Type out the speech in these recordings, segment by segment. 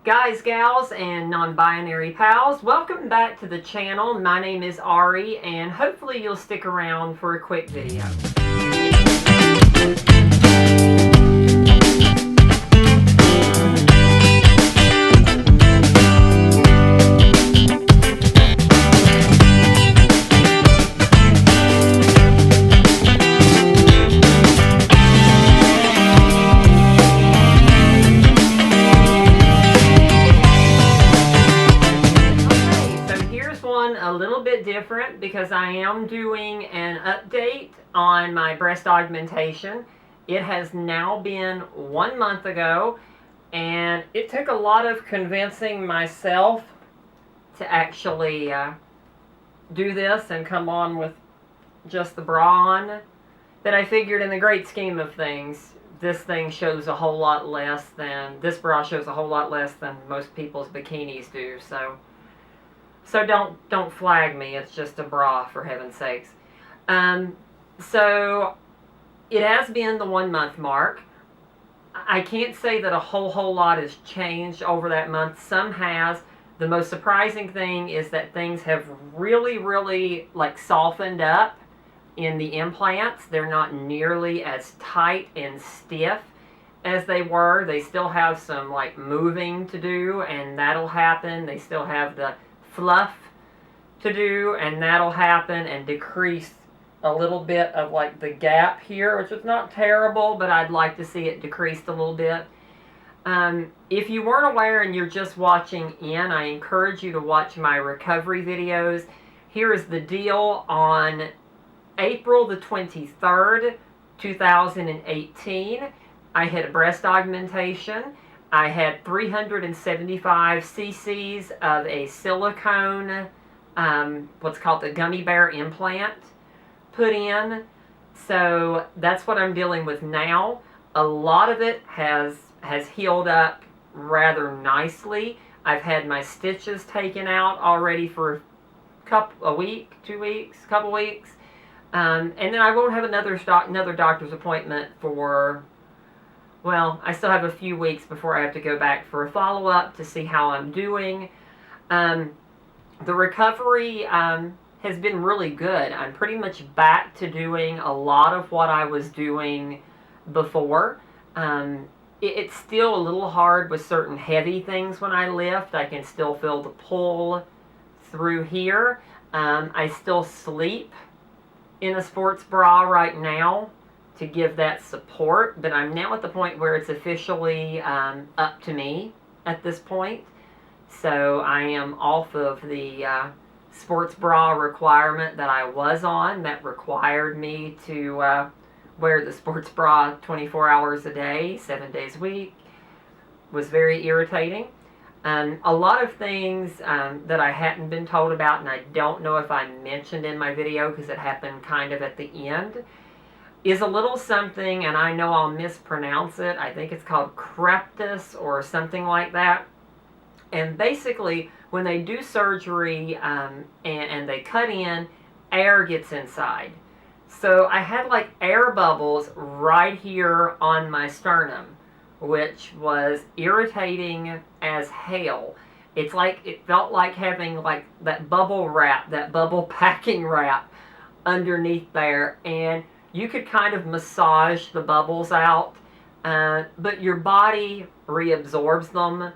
Guys, gals, and non-binary pals, welcome back to the channel. My name is Ari, and hopefully you'll stick around for a quick video. A little bit different because I am doing an update on my breast augmentation. It has now been 1 month ago, and it took a lot of convincing myself to actually do this and come on with just the bra on, that I figured in the great scheme of things, this thing shows a whole lot less than, this bra shows a whole lot less than most people's bikinis do, So don't flag me. It's just a bra, for heaven's sakes. So it has been the 1 month mark. I can't say that a whole lot has changed over that month. Some has. The most surprising thing is that things have really like softened up in the implants. They're not nearly as tight and stiff as they were. They still have some like moving to do, and that'll happen. They still have the fluff to do, and that'll happen, and decrease a little bit of like the gap here, which is not terrible, but I'd like to see it decreased a little bit. If you weren't aware and you're just watching in, I encourage you to watch my recovery videos. Here is the deal. On April the 23rd, 2018, I had a breast augmentation. I had 375 cc's of a silicone, what's called the gummy bear implant, put in. So that's what I'm dealing with now. A lot of it has healed up rather nicely. I've had my stitches taken out already for a week, 2 weeks, couple weeks. And then I won't have another doctor's appointment for, well, I still have a few weeks before I have to go back for a follow-up to see how I'm doing. The recovery has been really good. I'm pretty much back to doing a lot of what I was doing before. It's still a little hard with certain heavy things when I lift. I can still feel the pull through here. I still sleep in a sports bra right now to give that support, but I'm now at the point where it's officially up to me at this point. So I am off of the sports bra requirement that I was on, that required me to wear the sports bra 24 hours a day, 7 days a week. Was very irritating. A lot of things that I hadn't been told about, and I don't know if I mentioned in my video because it happened kind of at the end, is a little something, and I know I'll mispronounce it. I think it's called Creptus or something like that. And basically, when they do surgery and they cut in, air gets inside. So I had like air bubbles right here on my sternum, which was irritating as hell. It's like, it felt like having like that bubble wrap, that bubble packing wrap underneath there, and you could kind of massage the bubbles out, but your body reabsorbs them.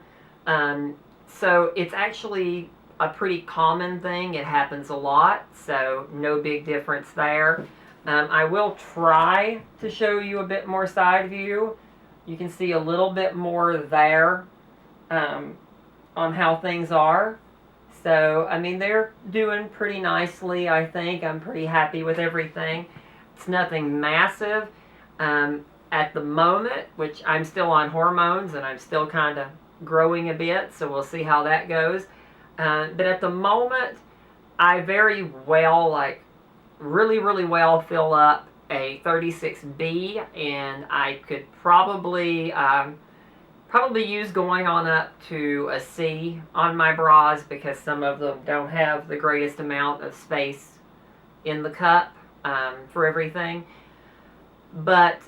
So it's actually a pretty common thing. It happens a lot, so no big difference there. I will try to show you a bit more side view. You can see a little bit more there on how things are. So, I mean, they're doing pretty nicely, I think. I'm pretty happy with everything. It's nothing massive at the moment, which I'm still on hormones and I'm still kind of growing a bit, so we'll see how that goes. But at the moment, I very well, like really well fill up a 36B, and I could probably use going on up to a C on my bras, because some of them don't have the greatest amount of space in the cup for everything. But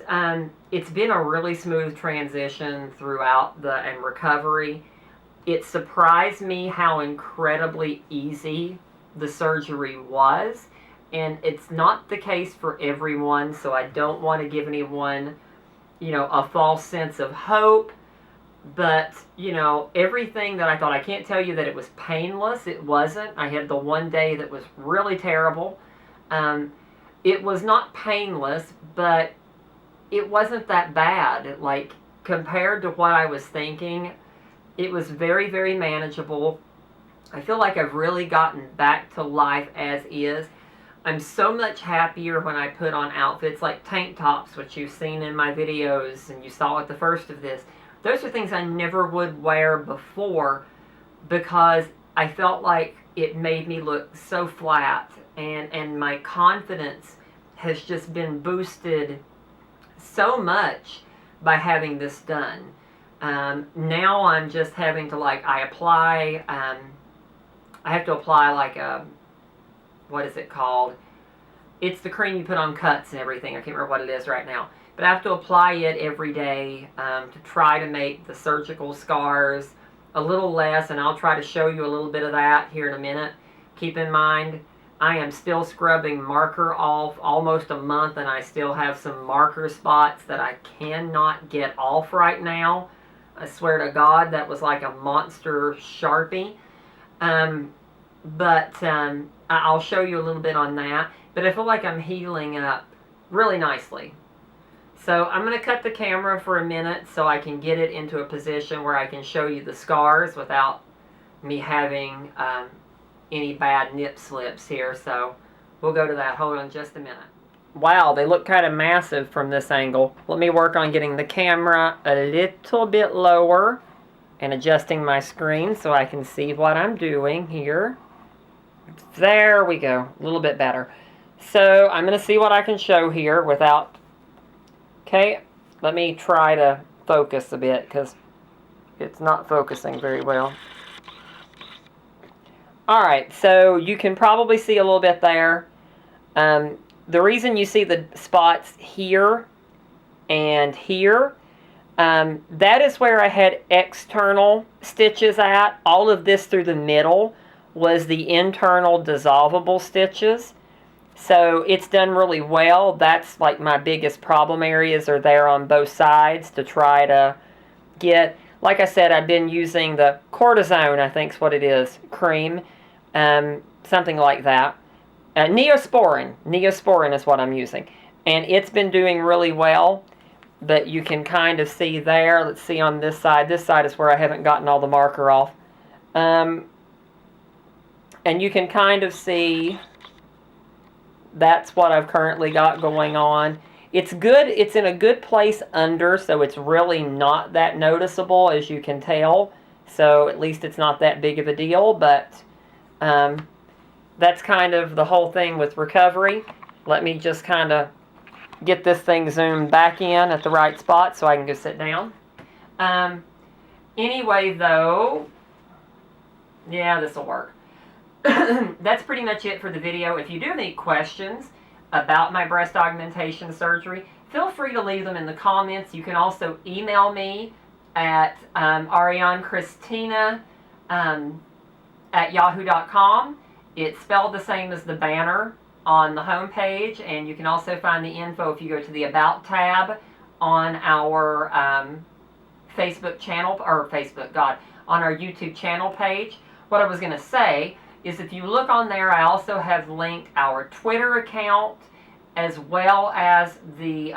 it's been a really smooth transition throughout and recovery. it surprised me how incredibly easy the surgery was. And it's not the case for everyone, so I don't want to give anyone, a false sense of hope. But, everything that I thought, I can't tell you that it was painless. It wasn't. I had the one day that was really terrible. It was not painless, but it wasn't that bad. Like, compared to what I was thinking, it was very, very manageable. I feel like I've really gotten back to life as is. I'm so much happier when I put on outfits like tank tops, which you've seen in my videos and you saw at the first of this. Those are things I never would wear before because I felt like it made me look so flat, and my confidence has just been boosted so much by having this done. Now I'm just having to, I have to apply like a, what is it called? It's the cream you put on cuts and everything. I can't remember what it is right now. But I have to apply it every day to try to make the surgical scars a little less, and I'll try to show you a little bit of that here in a minute. Keep in mind, I am still scrubbing marker off almost a month, and I still have some marker spots that I cannot get off right now. I swear to God, that was like a monster Sharpie. I'll show you a little bit on that. But I feel like I'm healing up really nicely. So I'm going to cut the camera for a minute so I can get it into a position where I can show you the scars without me having any bad nip slips here. So we'll go to that. Hold on just a minute. Wow, they look kind of massive from this angle. Let me work on getting the camera a little bit lower and adjusting my screen so I can see what I'm doing here. There we go, a little bit better. So I'm going to see what I can show here without... Okay, let me try to focus a bit because it's not focusing very well. Alright, so you can probably see a little bit there. The reason you see the spots here and here, that is where I had external stitches at. All of this through the middle was the internal dissolvable stitches. So it's done really well. That's like my biggest problem areas are there on both sides to try to get, like I said, I've been using the cortisone, I think is what it is, cream, something like that. Neosporin is what I'm using. And it's been doing really well, but you can kind of see there. Let's see on this side. This side is where I haven't gotten all the marker off. And you can kind of see that's what I've currently got going on. It's good. It's in a good place under, so it's really not that noticeable, as you can tell. So at least it's not that big of a deal, but that's kind of the whole thing with recovery. Let me just kind of get this thing zoomed back in at the right spot so I can go sit down. Anyway, though, yeah, this will work. That's pretty much it for the video. If you do have any questions about my breast augmentation surgery, feel free to leave them in the comments. You can also email me at arianechristina at yahoo.com. It's spelled the same as the banner on the home page, and you can also find the info if you go to the About tab on our Facebook channel, or on our YouTube channel page. What I was going to say is if you look on there, I also have linked our Twitter account as well as the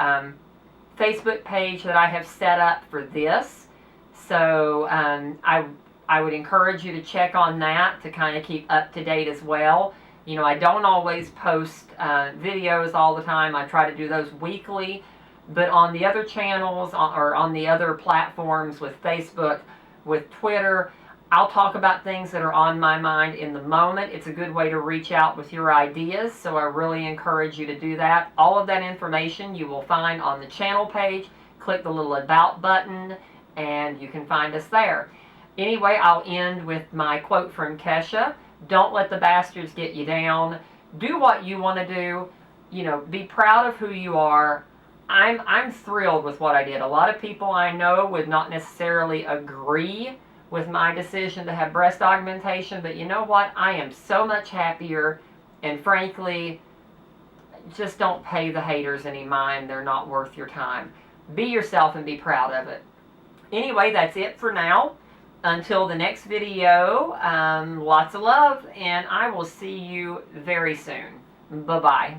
Facebook page that I have set up for this. So I would encourage you to check on that to kind of keep up to date as well. You know, I don't always post videos all the time. I try to do those weekly. But on the other channels or on the other platforms with Facebook, with Twitter, I'll talk about things that are on my mind in the moment. It's a good way to reach out with your ideas, so I really encourage you to do that. All of that information you will find on the channel page. Click the little About button, and you can find us there. Anyway, I'll end with my quote from Kesha. Don't let the bastards get you down. Do what you want to do. You know, be proud of who you are. I'm thrilled with what I did. A lot of people I know would not necessarily agree with my decision to have breast augmentation, but you know what? I am so much happier, and frankly, just don't pay the haters any mind. They're not worth your time. Be yourself and be proud of it. Anyway, that's it for now. Until the next video, lots of love, and I will see you very soon. Bye-bye.